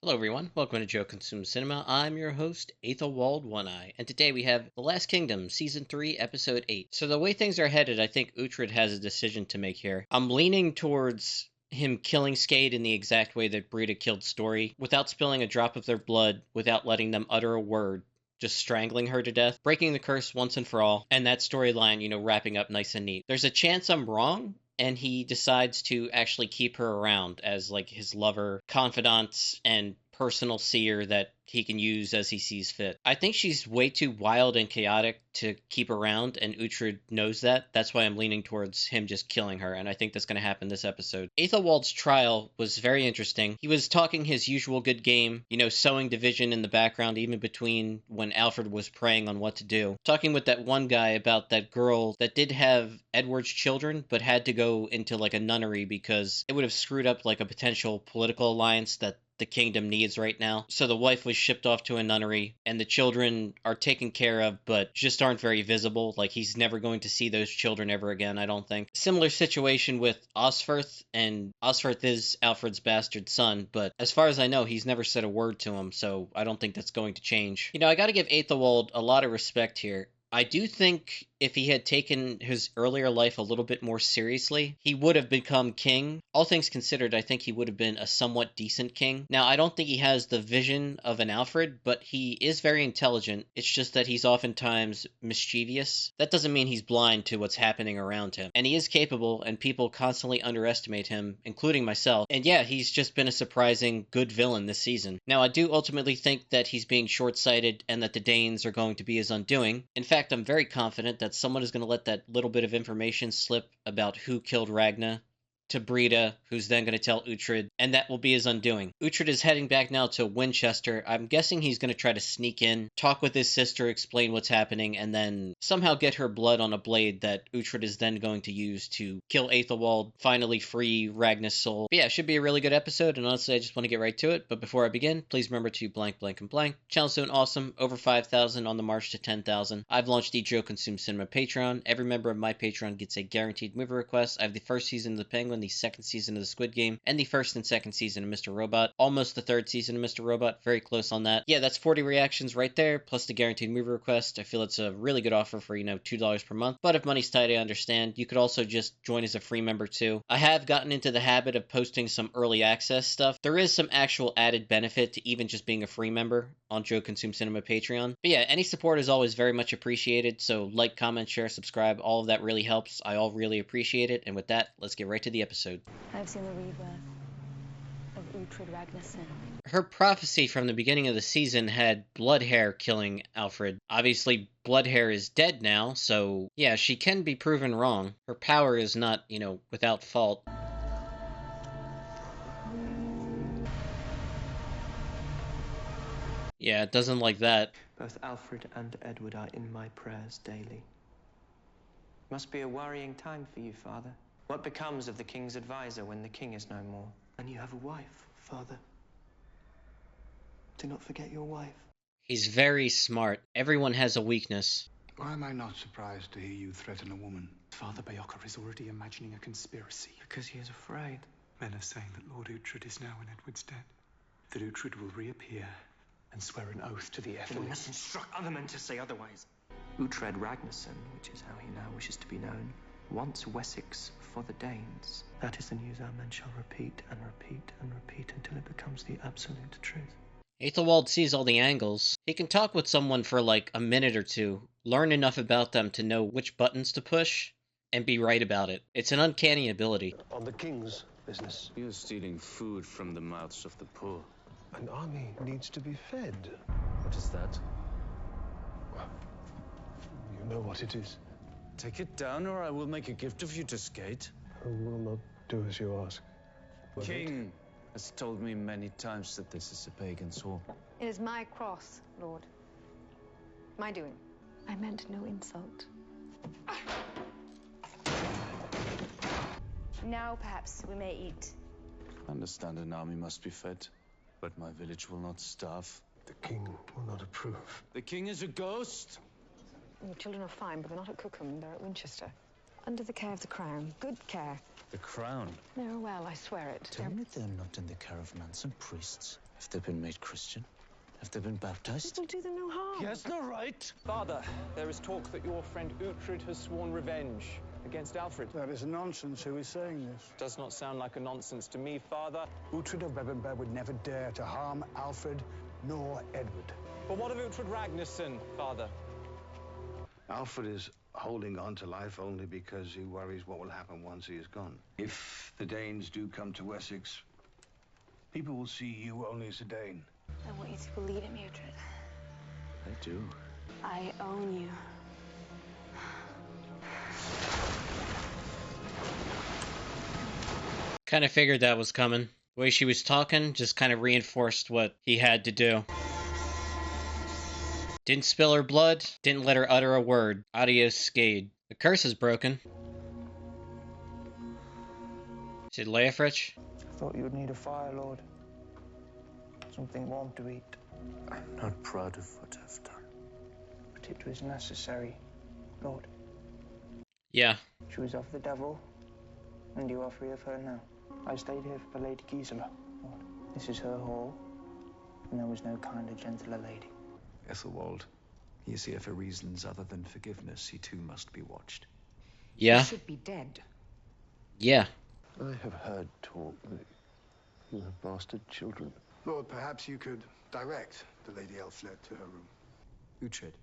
Hello everyone, welcome to Joe Consumes Cinema. I'm your host, Aethelwald One-Eye, and today we have The Last Kingdom, Season 3, Episode 8. So the way things are headed, I think Uhtred has a decision to make here. I'm leaning towards him killing Skade in the exact way that Brita killed Story, without spilling a drop of their blood, without letting them utter a word. Just strangling her to death, breaking the curse once and for all, and that storyline, wrapping up nice and neat. There's a chance I'm wrong, and he decides to actually keep her around as like his lover, confidant, and personal seer that he can use as he sees fit. I think she's way too wild and chaotic to keep around, and Uhtred knows that. That's why I'm leaning towards him just killing her, and I think that's going to happen this episode. Aethelwald's trial was very interesting. He was talking his usual good game, sowing division in the background, even between when Alfred was praying on what to do. Talking with that one guy about that girl that did have Edward's children, but had to go into like a nunnery because it would have screwed up like a potential political alliance that the kingdom needs right now. So the wife was shipped off to a nunnery, and the children are taken care of, but just aren't very visible. Like, he's never going to see those children ever again, I don't think. Similar situation with Osferth, and Osferth is Alfred's bastard son, but as far as I know, he's never said a word to him, so I don't think that's going to change. I gotta give Aethelwald a lot of respect here. I do think if he had taken his earlier life a little bit more seriously, he would have become king. All things considered, I think he would have been a somewhat decent king. Now, I don't think he has the vision of an Alfred, but he is very intelligent. It's just that he's oftentimes mischievous. That doesn't mean he's blind to what's happening around him. And he is capable, and people constantly underestimate him, including myself. And yeah, he's just been a surprising good villain this season. Now, I do ultimately think that he's being short-sighted and that the Danes are going to be his undoing. In fact, I'm very confident that someone is going to let that little bit of information slip about who killed Ragna to Brita, who's then going to tell Uhtred, and that will be his undoing. Uhtred is heading back now to Winchester. I'm guessing he's going to try to sneak in, talk with his sister, explain what's happening, and then somehow get her blood on a blade that Uhtred is then going to use to kill Aethelwald, finally free Ragna's soul. But yeah, it should be a really good episode, and honestly, I just want to get right to it. But before I begin, please remember to blank, blank, and blank. Channel's doing awesome, over 5,000 on the march to 10,000. I've launched the Joe Consume Cinema Patreon. Every member of my Patreon gets a guaranteed movie request. I have the first season of The Penguin, the second season of The Squid Game, and the first and second season of Mr. Robot. Almost the third season of Mr. Robot. Very close on that. Yeah, that's 40 reactions right there, plus the guaranteed movie request. I feel it's a really good offer for, $2 per month. But if money's tight, I understand. You could also just join as a free member too. I have gotten into the habit of posting some early access stuff. There is some actual added benefit to even just being a free member on Joe Consume Cinema Patreon. But yeah, any support is always very much appreciated. So like, comment, share, subscribe. All of that really helps. I all really appreciate it. And with that, let's get right to the episode. I've seen the rebirth of Uhtred Ragnarsson. Her prophecy from the beginning of the season had Bloodhair killing Alfred. Obviously, Bloodhair is dead now, so yeah, she can be proven wrong. Her power is not, without fault. Yeah, it doesn't like that. Both Alfred and Edward are in my prayers daily. Must be a worrying time for you, Father. What becomes of the king's advisor when the king is no more? And you have a wife, Father. Do not forget your wife. He's very smart. Everyone has a weakness. Why am I not surprised to hear you threaten a woman? Father Beocker is already imagining a conspiracy. Because he is afraid. Men are saying that Lord Uhtred is now in Edward's debt. That Uhtred will reappear and swear an oath to the Then we must instruct other men to say otherwise. Uhtred Ragnarsson, which is how he now wishes to be known, wants Wessex for the Danes. That is the news our men shall repeat and repeat and repeat until it becomes the absolute truth. Aethelwald sees all the angles. He can talk with someone for like a minute or two, learn enough about them to know which buttons to push, and be right about it. It's an uncanny ability. On the king's business. You're stealing food from the mouths of the poor. An army needs to be fed. What is that? You know what it is. Take it down, or I will make a gift of you to Skade. I will not do as you ask. King has told me many times that this is a pagan's war. It is my cross, Lord. My doing. I meant no insult. Now perhaps we may eat. I understand an army must be fed, but my village will not starve. The king will not approve. The king is a ghost! Your children are fine, but they're not at Cookham. They're at Winchester. Under the care of the Crown. Good care. The crown? They're well, I swear it. Tell me they're not in the care of nuns and priests. Have they been made Christian? Have they been baptized? This will do them no harm. He has no right. Father, there is talk that your friend Uhtred has sworn revenge against Alfred. That is nonsense. Who is saying this? Does not sound like a nonsense to me, Father. Uhtred of Bebbanburg would never dare to harm Alfred nor Edward. But what of Uhtred Ragnarsson, Father? Alfred is holding on to life only because he worries what will happen once he is gone. If the Danes do come to Wessex, people will see you only as a Dane. I want you to believe in me, Uhtred. I do. I own you. Kind of figured that was coming. The way she was talking just kind of reinforced what he had to do. Didn't spill her blood, didn't let her utter a word. Adios, Skade. The curse is broken. Is it Leofrich? I thought you would need a fire, Lord. Something warm to eat. I'm not proud of what I've done. But it was necessary, Lord. Yeah. She was of the devil, and you are free of her now. I stayed here for Lady Gisela, Lord. This is her hall, and there was no kinder, gentler lady. Ethelwald, he is here for reasons other than forgiveness. He too must be watched. Yeah. He should be dead. Yeah. I have heard talk that you have bastard children. Lord, perhaps you could direct the Lady Elfled to her room. Uhtred,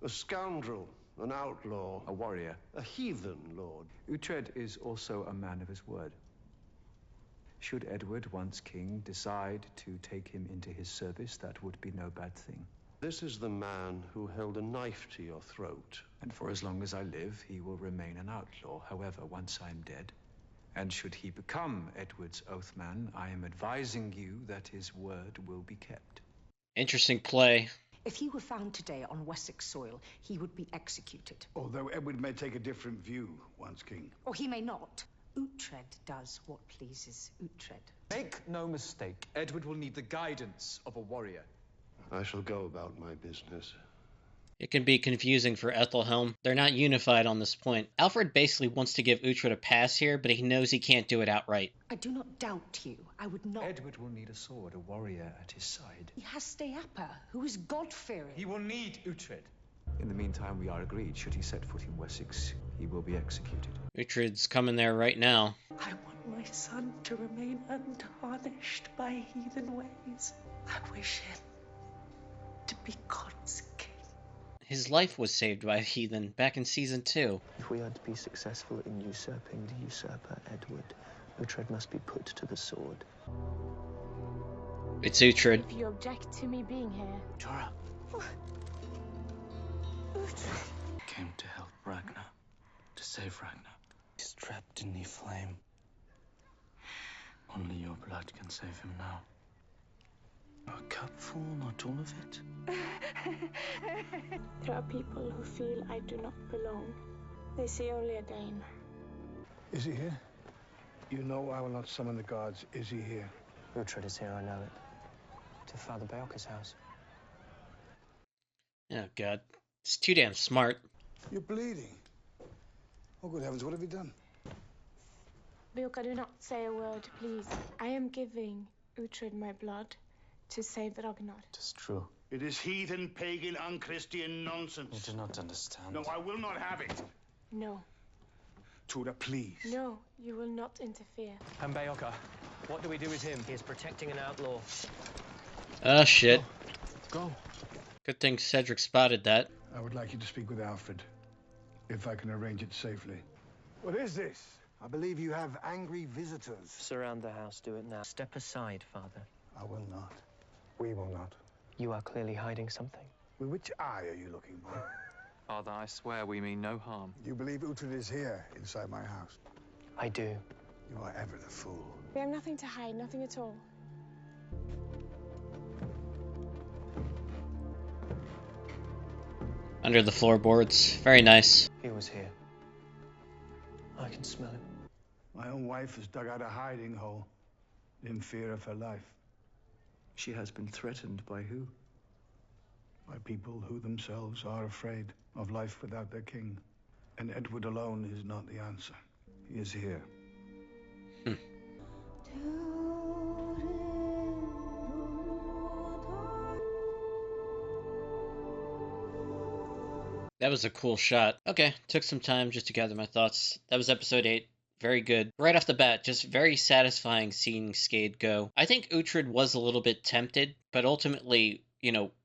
A scoundrel, an outlaw, a warrior. a heathen, Lord. Uhtred is also a man of his word. Should Edward, once king, decide to take him into his service, that would be no bad thing. This is the man who held a knife to your throat. And for as long as I live, he will remain an outlaw. However, once I'm dead, and should he become Edward's oathman, I am advising you that his word will be kept. Interesting play. If he were found today on Wessex soil, he would be executed. Although Edward may take a different view once king. Or he may not. Uhtred does what pleases Uhtred. Make no mistake, Edward will need the guidance of a warrior. I shall go about my business. It can be confusing for Ethelhelm. They're not unified on this point. Alfred basically wants to give Uhtred a pass here, but he knows he can't do it outright. I do not doubt you. I would not. Edward will need a sword, a warrior at his side. He has Steapa, who is God-fearing. He will need Uhtred. In the meantime, we are agreed, should he set foot in Wessex, he will be executed. Uhtred's coming there right now. I want my son to remain untarnished by heathen ways. I wish him to be God's king. His life was saved by a heathen back in season 2. If we are to be successful in usurping the usurper Edward, Uhtred must be put to the sword. It's Uhtred. If you object to me being here... Jorah. Came to help Ragnar. To save Ragnar. He's trapped in the flame. Only your blood can save him now. A cupful, not all of it. There are people who feel I do not belong. They see only a Dane. Is he here? You know I will not summon the guards. Is he here? Uhtred is here, I know it. To Father Beocca's house. Oh, God. It's too damn smart. You're bleeding. Oh, good heavens, what have you done? Beocca, do not say a word, please. I am giving Uhtred my blood to save Ragnar. It is true. It is heathen, pagan, unchristian nonsense. You do not understand. No, I will not have it. No. Tudor, please. No, you will not interfere. And Beocca, what do we do with him? He is protecting an outlaw. Oh, shit. Go. Good thing Cedric spotted that. I would like you to speak with Alfred, if I can arrange it safely. What is this? I believe you have angry visitors. Surround the house, do it now. Step aside, Father. I will not. We will not. You are clearly hiding something. With which eye are you looking, boy? Father, I swear we mean no harm. You believe Uhtred is here, inside my house? I do. You are ever the fool. We have nothing to hide, nothing at all. Under the floorboards. Very nice. He was here. I can smell him. My own wife has dug out a hiding hole, in fear of her life. She has been threatened by who? By people who themselves are afraid of life without their king. And Edward alone is not the answer. He is here. That was a cool shot. Okay, took some time just to gather my thoughts. That was episode 8. Very good. Right off the bat, just very satisfying seeing Skade go. I think Uhtred was a little bit tempted, but ultimately,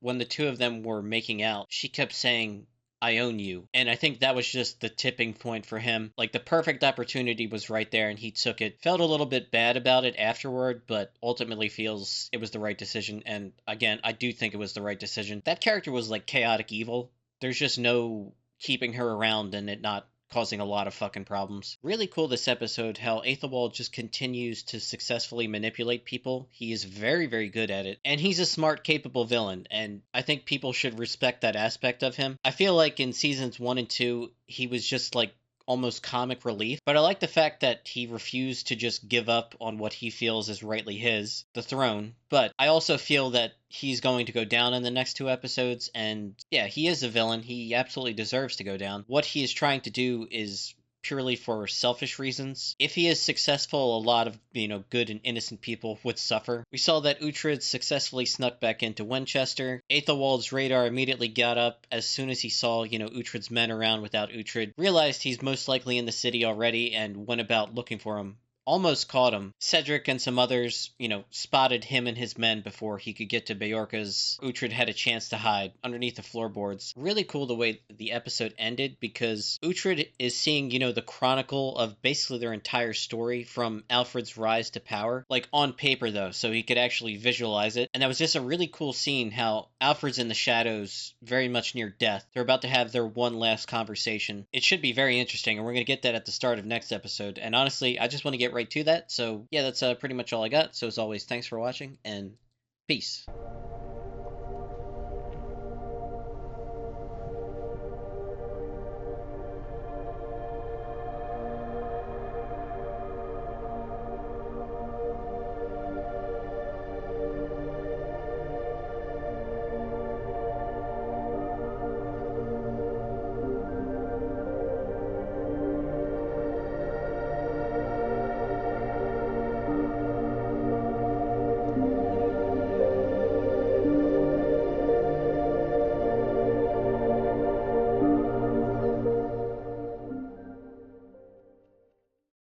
when the two of them were making out, she kept saying, I own you. And I think that was just the tipping point for him. Like, the perfect opportunity was right there, and he took it. Felt a little bit bad about it afterward, but ultimately feels it was the right decision. And again, I do think it was the right decision. That character was like chaotic evil. There's just no keeping her around and it not causing a lot of fucking problems. Really cool this episode, how Aethelwald just continues to successfully manipulate people. He is very, very good at it. And he's a smart, capable villain, and I think people should respect that aspect of him. I feel like in seasons 1 and 2, he was just like almost comic relief, but I like the fact that he refused to just give up on what he feels is rightly his, the throne. But I also feel that he's going to go down in the next 2 episodes, and yeah, he is a villain. He absolutely deserves to go down. What he is trying to do is purely for selfish reasons. If he is successful, a lot of, good and innocent people would suffer. We saw that Uhtred successfully snuck back into Winchester. Aethelwald's radar immediately got up as soon as he saw, Uhtred's men around without Uhtred, realized he's most likely in the city already, and went about looking for him. Almost caught him. Cedric and some others, spotted him and his men before he could get to Beorca's. Uhtred had a chance to hide underneath the floorboards. Really cool the way the episode ended, because Uhtred is seeing, the chronicle of basically their entire story from Alfred's rise to power. Like, on paper, though, so he could actually visualize it. And that was just a really cool scene, how Alfred's in the shadows, very much near death. They're about to have their one last conversation. It should be very interesting, and we're going to get that at the start of next episode. And honestly, I just want to get right to that. So yeah, that's pretty much all I got. So as always, thanks for watching, and peace.